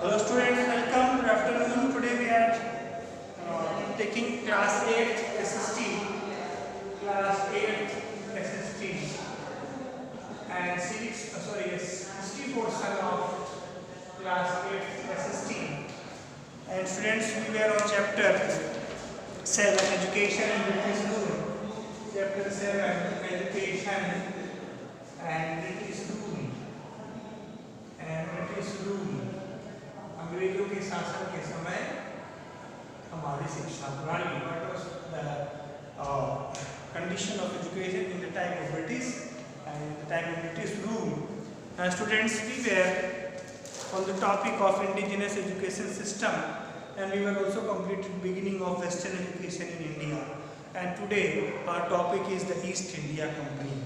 Hello students, welcome. Good afternoon. Today we are taking class 8 SST, class 8 SST and history portion of class 8 SST. And students, we were on chapter 7, Education and British Rule. Chapter 7, Education and British Rule. And British Rule. अंग्रेजों के शासन के समय हमारी शिक्षा प्रणाली, what was the condition of education in the time of British and in the time of British rule. Students, we were on the topic of indigenous education system, and we were also completed beginning of Western education in India. And today our topic is the East India Company.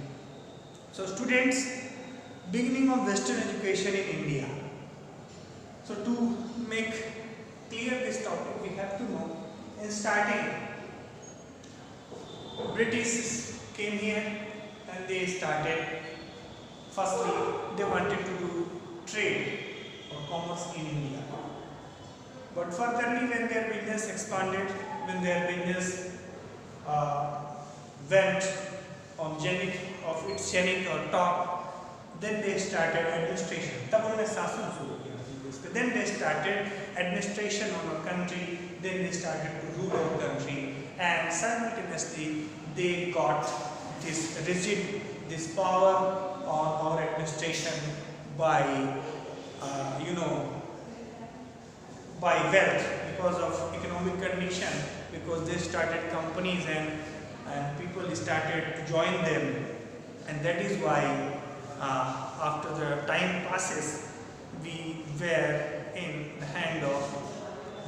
So students, beginning of Western education in India. So to make clear this topic, we have to know, in starting, British came here and they started, firstly, they wanted to do trade or commerce in India. But furtherly, when their business expanded, when their business went on its zenith or top, then they started administration. तब उन्होंने शासन शुरू किया. Then they started administration on a country, then they started to rule our country, and simultaneously they got this power on our administration by by wealth, because of economic condition, because they started companies and people started to join them, and that is why after the time passes, we were in the hand of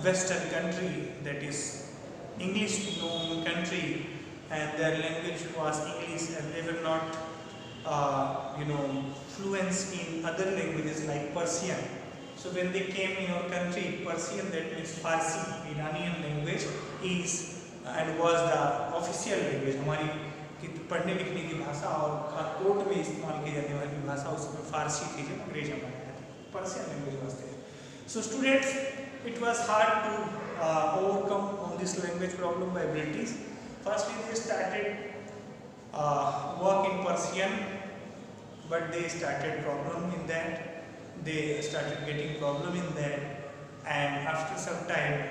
Western country, that is English known country, and their language was English, and they were not fluent in other languages like Persian. So when they came in our country, Persian, that means Farsi, Iranian language, is and was the official language. हमारी पढ़ने लिखने की भाषा और court में इस्तेमाल की जाने वाली भाषा उसमें फारसी थी, जो अंग्रेज हमारे Persian language was there. So students, it was hard to overcome on this language problem by British. Firstly, they started work in Persian, but they started problem in that. They started getting problem in that, and after some time,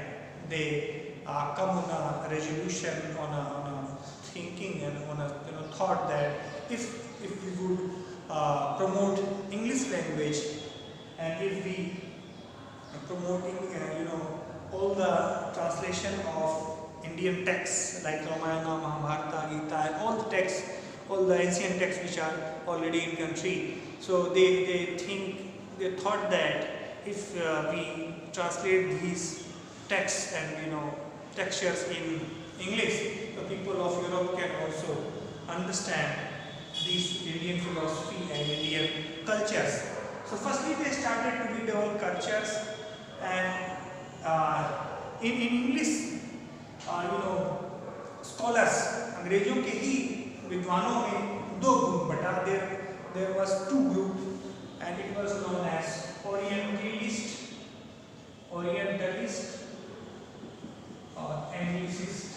they come on a resolution, on a thinking, and on a thought that if we would promote English language, and if we promoting all the translation of Indian texts like Ramayana, Mahabharata, Gita, and all the texts, all the ancient texts which are already in country, so they thought that if we translate these texts and textures in English, the people of Europe can also understand this Indian philosophy and Indian cultures. So firstly, they started to read all cultures, and in English, scholars, अंग्रेजों के ही विद्वानों में दो group बटा. There was two group, and it was known as Orientalist or Anglicist.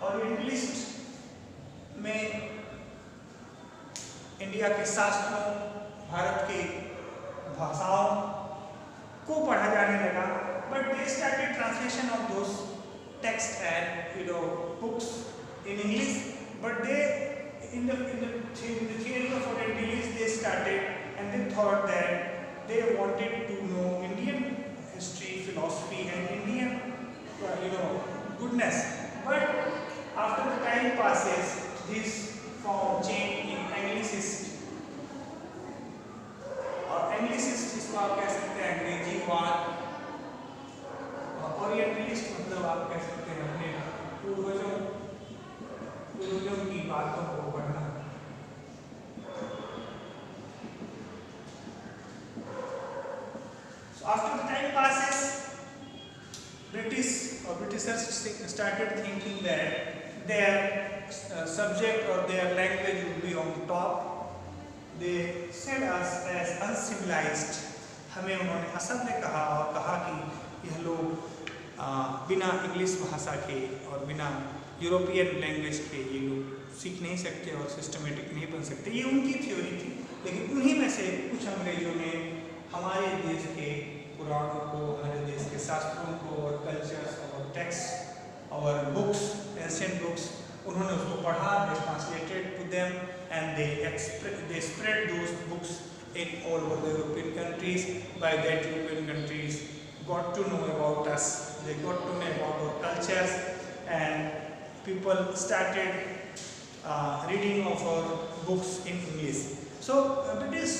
Orientalist में India के शास्त्रों, भारत के भाषाओं को पढ़ा जाने लगा, but they started translation of those texts and books in English, but they in the theory of Orientalists they started, and they thought that they wanted to know Indian history, philosophy, and Indian goodness. But after the time passes, this form change in Anglicist. और Anglicist इसको आप कह सकते हैं अंग्रेजीवाद, orientalist मतलब आप कह सकते हैं अपने पूर्वजों की बातों को पढ़ना. So after the time passes, Britishers started thinking that their subject or their language would be on top, they said us as uncivilized. हमें उन्होंने असभ्य कहा और कहा कि यह लोग बिना इंग्लिश भाषा के और बिना यूरोपियन लैंग्वेज के ये लोग सीख नहीं सकते और सिस्टमेटिक नहीं बन सकते। ये उनकी थ्योरी थी, लेकिन उन्हीं में से कुछ अंग्रेजों ने हमारे देश के पुराणों को, हमारे देश के शास्त्रों को और कल्चर्स और टेक्स्ट और बुक्स, एंशिएंट बुक्स, उन्होंने उसको पढ़ा, they translated to them and they spread those books in all over the European countries. By that, European countries got to know about us, they got to know about our cultures, and people started reading of our books in English. So British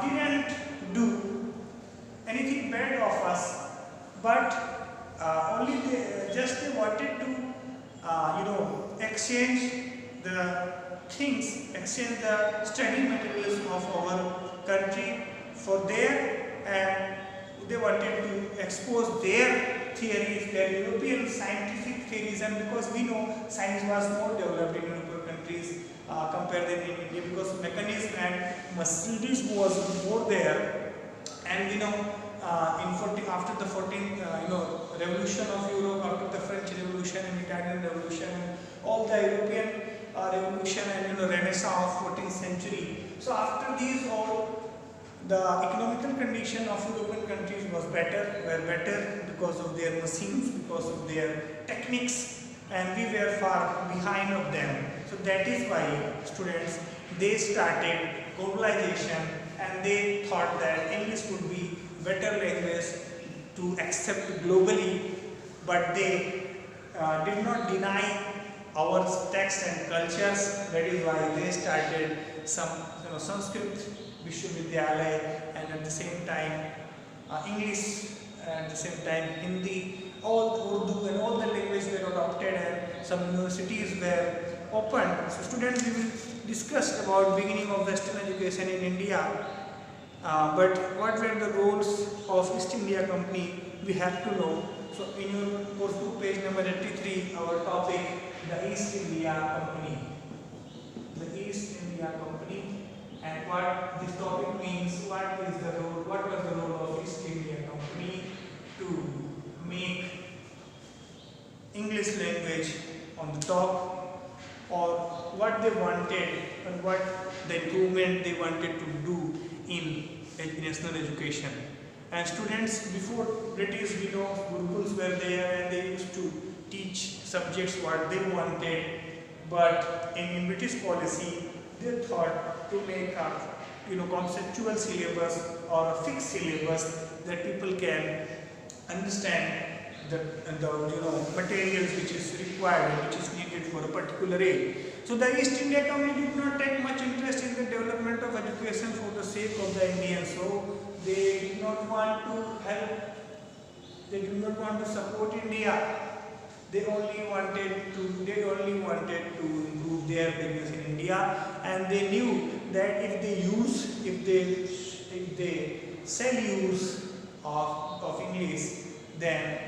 didn't do anything bad of us, but only they wanted to exchange the things, exchange the study materials of our country for their, and they wanted to expose their theories, their European scientific theories, and because we know science was more developed in European countries compared than in India, because mechanism and machinery was more there, and we know after the 14th revolution of Europe, after the French Revolution and Italian Revolution and all the European revolution and Renaissance of 14th century. So after these all, the economical condition of European countries were better because of their machines, because of their techniques, and we were far behind of them. So that is why students, they started globalization, and they thought that English would be better language to accept globally, but they did not deny our texts and cultures. That is why they started some Sanskrit Vishwavidyalaya, and at the same time English, and at the same time Hindi, all Urdu and all the languages were adopted, and some universities were opened. So students, we will discuss about beginning of Western education in India. But what were the roles of East India Company, we have to know. So in your course book page number 83, our topic, the East India Company. The East India Company, and what this topic means, what was the role of East India Company to make English language on the top, or what they wanted and what the improvement they wanted to do in national education. And students, before British, we know Gurukuls were there and they used to teach subjects what they wanted, but in British policy they thought to make a conceptual syllabus or a fixed syllabus that people can understand the materials which is required, which is needed for a particular age. So the East India Company did not take much interest in the development of education for the sake of the Indians. So they did not want to help, they did not want to support India. They only wanted to improve their business in India, and they knew that if they sell use of English, then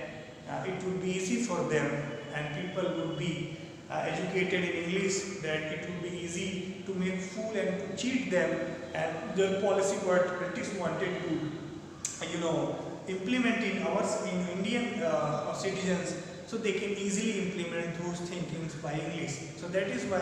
it would be easy for them, and people would be educated in English, that it would be easy to make fool and to cheat them. And the policy what British wanted to implement in Indian citizens, so they can easily implement those thinkings by English. So that is why,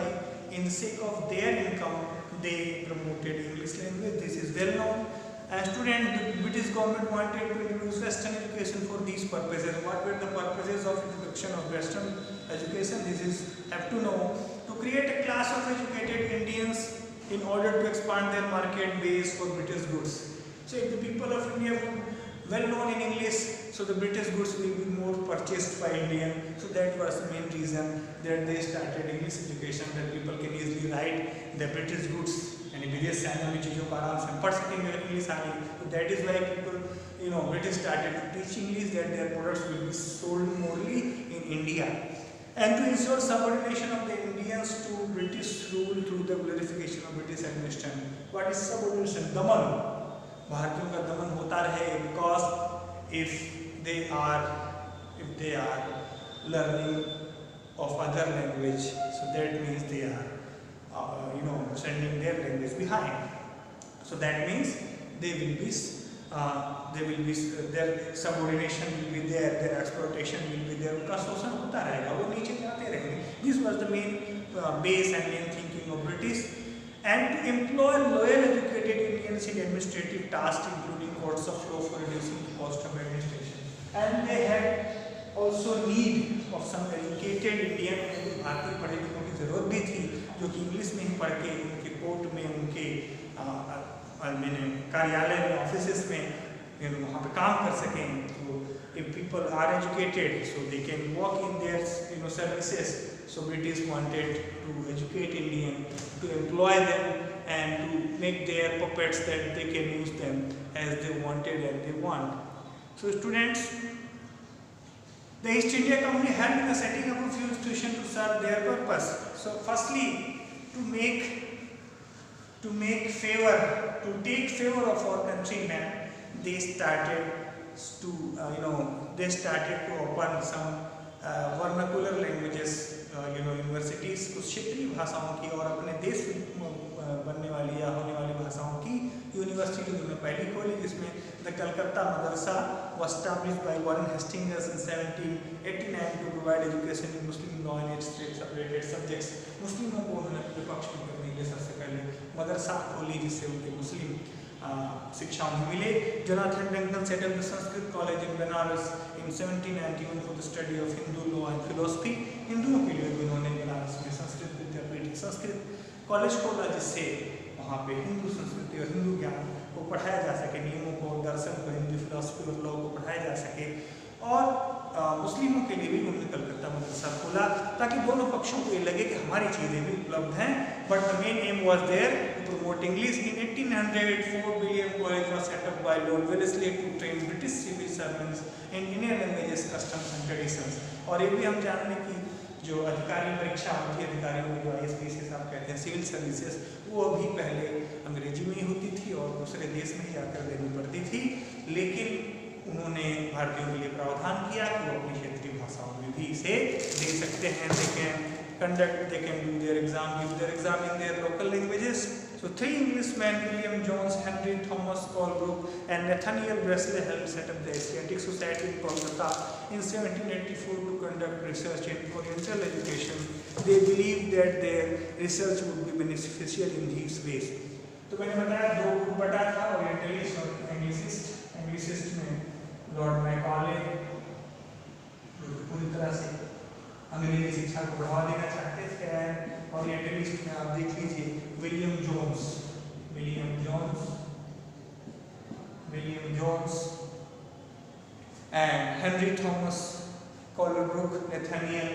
in the sake of their income, they promoted English language. This is well known. And students, the British government wanted to introduce Western education for these purposes. What were the purposes of introduction of Western education? This is have to know, to create a class of educated Indians in order to expand their market base for British goods. So if the people of India would well known in English, so the British goods will be more purchased by Indian. So that was the main reason that they started English education, that people can easily write the British goods and विदेश से आने वाली चीज़ों को आराम से पढ़ सकेंगे इंग्लिश आ गई. So that is why people, British started to teach English, that their products will be sold morely in India. And to ensure subordination of the Indians to British rule through the glorification of British administration. What is subordination? दमन. भारतीयों का दमन होता रहे, because if they are learning of other language, so that means they are sending their language behind. So that means they will be their subordination will be there, their exploitation will be there, उनका शोषण होता रहेगा, वो नीचे जाते रहेंगे. This was the main base and main thinking of British, and to employ loyal educated Indians in administrative tasks including courts of law for reducing the cost of administration. And they had also need of some educated Indian, भारतीय पढ़े लिखों की जरूरत भी थी जो कि English में ही पढ़ के उनके कोर्ट में, उनके कार्यालय में, ऑफिसेस में वहाँ पे काम कर सकें. तो if people are educated, so they can work in their services. So British wanted to educate Indian, to employ them and to make their puppets that they can use them as they wanted and they want. So students, the East India Company helped in the setting up of few institutions to serve their purpose. So firstly, to take favor of our countrymen, they started to open some vernacular languages, universities, कुछ क्षेत्रीय भाषाओं की और अपने देश बनने वाली या होने वाली भाषाओं की यूनिवर्सिटी उन्होंने पहली खोली, जिसमें the Calcutta Madrasa was established by Warren Hastings in 1789 to provide education in Muslim law and its separated subjects. मुस्लिमों को उन्होंने अपने पक्ष में करने के लिए सबसे पहले मदरसा खोली जिससे उनके मुस्लिम शिक्षा उन्हें मिले. Jonathan Duncan set up the Sanskrit College in Benares in 1791 for the study of Hindu law and philosophy. हिंदुओं के लिए भी उन्होंने बनारस में संस्कृत विद्यापीठ संस्कृत कॉलेज खोला जिससे वहाँ पे हिंदू संस्कृति और हिंदू ज्ञान को पढ़ाया जा सके, नियमों को, दर्शन को, हिंदी फिलोसफी और लॉ को पढ़ाया जा सके. और मुस्लिमों के लिए भी उन्होंने कलकत्ता मदरसा खोला ताकि दोनों पक्षों को ये लगे कि हमारी चीज़ें भी उपलब्ध हैं. But the main aim was there to promote English. In 1800 Fort William College was set up by Lord Wellesley to train British civil servants in Indian languages, customs and traditions. और ये भी हम जान लें कि जो अधिकारी परीक्षा होती है, अधिकारियों में जो ISPCS आप कहते हैं, सिविल सर्विसेज, वो अभी पहले अंग्रेजी में ही होती थी और दूसरे देश में ही जाकर देनी पड़ती थी. लेकिन उन्होंने भारतीयों के लिए प्रावधान किया कि वो अपनी क्षेत्रीय भाषाओं में भी इसे दे सकते हैं. They can do their exam, give their exam in their local languages. So three Englishmen, William Jones, Henry Thomas Colebrook and Nathaniel Bresley helped set up the Asiatic Society in Kolkata in 1784 to conduct research in Oriental education. They believed that their research would be beneficial in these ways. तो मैंने बताया दो group बटा था, orientalist और Anglicist. Anglicist में Lord Macaulay पूरी तरह से अंग्रेजी शिक्षा को बढ़ावा देना चाहते थे. ओरिएंटलिस्ट में आप देख लीजिए William Jones and Henry Thomas Colebrooke, Nathaniel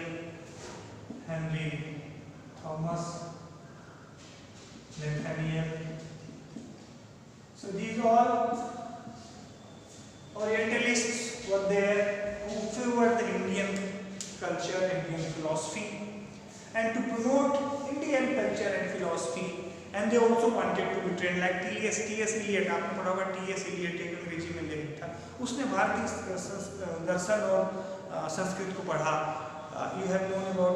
Henry Thomas Nathaniel. So these all Orientalists were there who favored the Indian culture, Indian philosophy, and to promote Indian culture and philosophy. And they also wanted to be trained like T.S. Eliot. आपने पढ़ा होगा T.S. Eliot एक अंग्रेजी में लेखक था. उसने भारतीय दर्शन और संस्कृत को पढ़ा. You have known about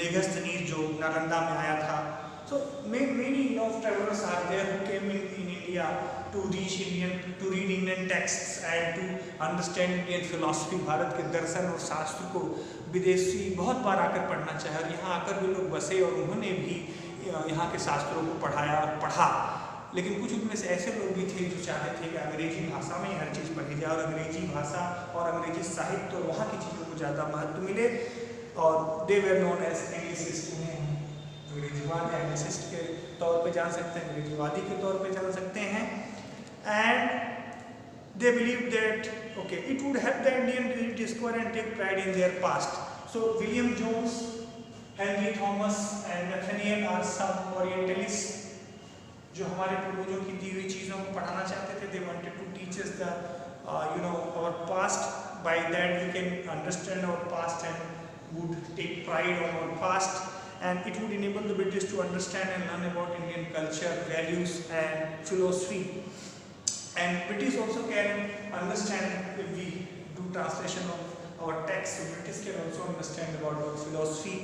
Megasthenes जो नालंदा में आया था. So many travelers are there who came in India to read Indian texts and to understand Indian philosophy. Bharat के दर्शन और शास्त्र को विदेशी बहुत बार आकर पढ़ना चाहे और यहाँ आकर भी लोग बसे और उन्होंने भी यहाँ के शास्त्रों को पढ़ाया और पढ़ा. लेकिन कुछ उनमें से ऐसे लोग भी थे जो चाहते थे कि अंग्रेजी भाषा में हर चीज़ पढ़ी जाए और अंग्रेजी भाषा और अंग्रेजी साहित्य और वहाँ की चीज़ों को ज़्यादा महत्व मिले. और दे वर नोन एज एंग्लिसिस्ट. अंग्रेजीवाद या एंग्लिसिस्ट के तौर पे जान सकते हैं, अंग्रेजीवादी के तौर पे जान सकते हैं. And they believe that it would help the Indian discover and take pride in their past. So William Jones, Henry Thomas and Nathaniel are some orientalist जो हमारे पूर्वजों की दी हुई चीज़ों को पढ़ाना चाहते थे. They wanted to teach us the our past. By that we can understand our past and would take pride on our past. And it would enable the British to understand and learn about Indian culture, values and philosophy. And British also can understand if we do translation of our text. So British can also understand about our philosophy,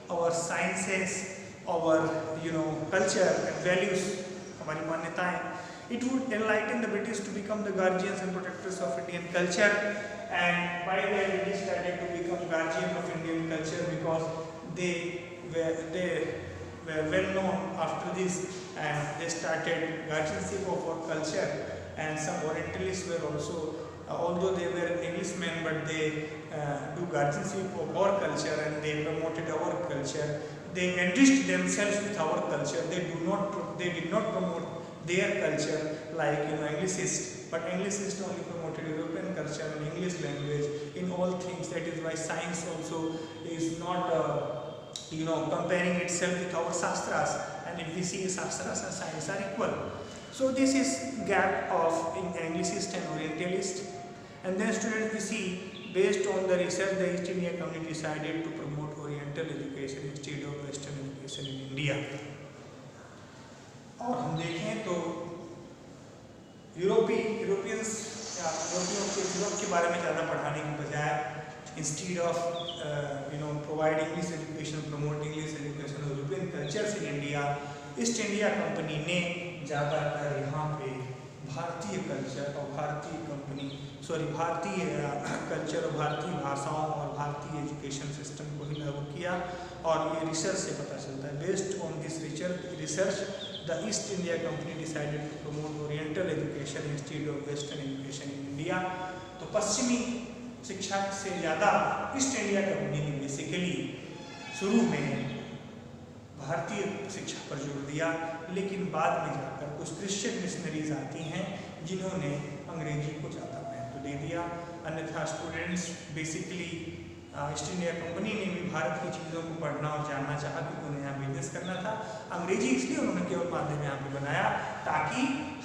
our sciences our culture and values, हमारी मान्यताएं. It would enlighten the British to become the guardians and protectors of Indian culture, and by the British started to become guardian of Indian culture because they were well known after this, and they started guardianship of our culture. And some Orientalists were also, although they were Englishmen, but they do guardianship of our culture and they promoted our culture. They enriched themselves with our culture. They did not promote their culture like Anglicists, but Anglicists only promoted European culture and English language in all things. That is why science also is not comparing itself with our Shastras, and if we see Shastras and science are equal. So this is gap of Anglicist and Orientalist. And then students, we see, based on the research, the East India Company decided to promote Oriental education instead of Western education in India. और हम देखें तो Europe के बारे में ज़्यादा पढ़ाने की बजाय, instead of provide English education, promote English education, European cultures in India, east India Company ने ज़्यादातर यहाँ पे भारतीय कल्चर और भारतीय कल्चर और भारतीय भाषाओं और भारतीय एजुकेशन सिस्टम को ही लागू किया. और ये रिसर्च से पता चलता है. Based on this research the East India Company decided to promote oriental education instead of western education in India. तो पश्चिमी शिक्षा से ज़्यादा ईस्ट इंडिया कंपनी ने बेसिकली शुरू में भारतीय शिक्षा पर जोर दिया, लेकिन बाद में जाकर कुछ क्रिश्चियन मिशनरीज आती हैं जिन्होंने अंग्रेजी को ज़्यादा महत्व दे दिया. अन्यथा students basically east India Company ने भी भारत की चीज़ों को पढ़ना और जानना चाहा, क्योंकि उन्हें यहाँ बिजनेस करना था. अंग्रेजी इसलिए उन्होंने केवल माध्यम यहाँ पे बनाया ताकि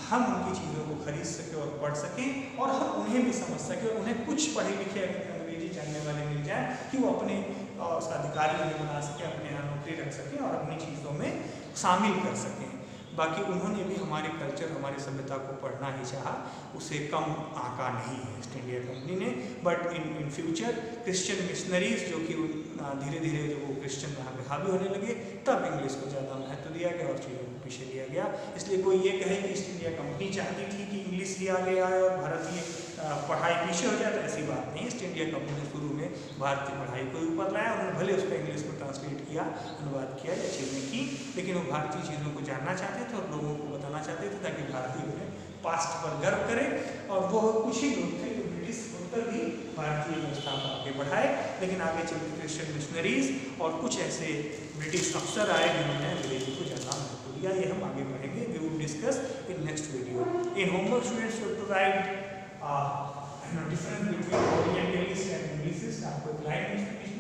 हम उनकी चीज़ों को खरीद सकें और पढ़ सकें, और हम उन्हें भी समझ सकें, और उन्हें कुछ पढ़े लिखे अंग्रेजी जानने वाले मिल जाए कि वो अपने अधिकारी उन्हें बना सकें, अपने यहाँ नौकरी रख सकें और अपनी चीज़ों में शामिल कर सकें. बाकी उन्होंने भी हमारे कल्चर, हमारी सभ्यता को पढ़ना ही चाहा, उसे कम आंका नहीं है ईस्ट इंडिया कंपनी ने. But in future Christian missionaries जो कि धीरे धीरे जो वो क्रिश्चियन वहाँ पे हावी होने लगे, तब इंग्लिश को ज़्यादा महत्व दिया गया और चीज़ों को पीछे लिया गया. इसलिए कोई ये कहे कि ईस्ट इंडिया कंपनी चाहती थी कि इंग्लिश भी आगे आए और भारतीय पढ़ाई पीछे हो जाए, तो ऐसी बात नहीं. ईस्ट इंडिया कंपनी ने शुरू में भारतीय पढ़ाई को ऊपर लाया. उन्होंने भले उसको इंग्लिश में ट्रांसलेट किया, अनुवाद किया या चीज़ें की, लेकिन वो भारतीय चीज़ों को जानना चाहते थे और लोगों को बताना चाहते थे ताकि भारतीय अपने पास्ट पर गर्व करें. और वो कुछ ही लोग थे जो ब्रिटिश होकर भी भारतीय व्यवस्था को आगे बढ़ाए, लेकिन आगे चलकर क्रिश्चियन मिशनरीज और कुछ ऐसे ब्रिटिश अफसर आए जिन्होंने अंग्रेजी को ज़्यादा महत्व दिया. ये हम आगे बढ़ेंगे. We will discuss in next video. In homework students to write difference between orientalist and anglicist. आपको एक लाइन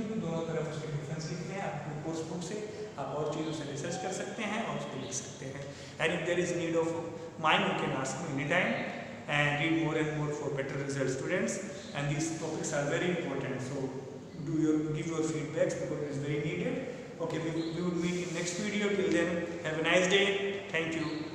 में दोनों तरफ उसके डिफरेंस लिखने हैं. आपको कोर्स बुक से आप और चीज़ों से रिसर्च कर सकते हैं और उसको लिख सकते हैं. And if there is need of mine, you can ask me any time and read more and more for better results, students. And these topics are very important, so give your feedbacks because it is very needed. Okay, we will meet in next video. Till then, have a nice day. Thank you.